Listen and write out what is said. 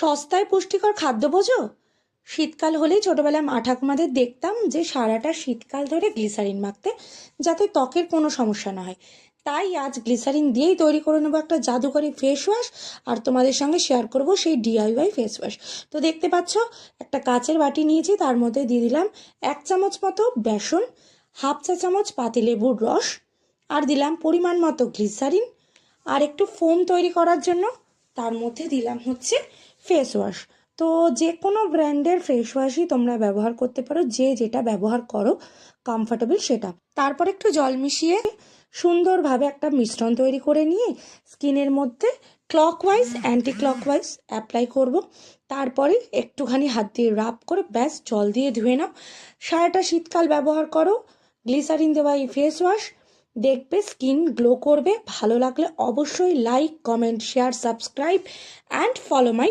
সস্তায় পুষ্টিকর খাদ্য বোঝো? শীতকাল হলেই ছোটবেলায় মা ঠাকুমাদের দেখতাম যে সারাটা শীতকাল ধরে গ্লিসারিন মাখতে, যাতে ত্বকের কোনো সমস্যা না হয়। তাই আজ গ্লিসারিন দিয়েই তৈরি করে নেবো একটা জাদুকরি ফেস ওয়াশ, আর তোমাদের সঙ্গে শেয়ার করব সেই ডিআইওয়াই ফেস ওয়াশ। তো দেখতে পাচ্ছ, একটা কাচের বাটি নিয়েছি, তার মধ্যে দিয়ে দিলাম 1 চামচ মতো বেসন, হাফ চা চামচ পাতিলেবুর রস, আর দিলাম পরিমাণ মতো গ্লিসারিন, আর একটু ফোম তৈরি করার জন্য তার মধ্যে দিলাম হচ্ছে ফেস ওয়াশ। তো যে কোনো ব্র্যান্ডের ফেস ওয়াশই তোমরা ব্যবহার করতে পারো, যে যেটা ব্যবহার করো কমফর্টেবল সেটা। তারপর একটু জল মিশিয়ে সুন্দরভাবে একটা মিশ্রণ তৈরি করে নিয়ে স্কিনের মধ্যে ক্লকওয়াইজ অ্যান্টি ক্লকওয়াইজ অ্যাপ্লাই করব। তারপরে একটুখানি হাত দিয়ে রাব করে ব্যাস জল দিয়ে ধুয়ে নাও। সারাটা শীতকাল ব্যবহার করো গ্লিসারিন দেওয়া এই ফেস ওয়াশ, দেখবে স্কিন গ্লো করবে। ভালো লাগলে অবশ্যই like, comment, share, subscribe and follow my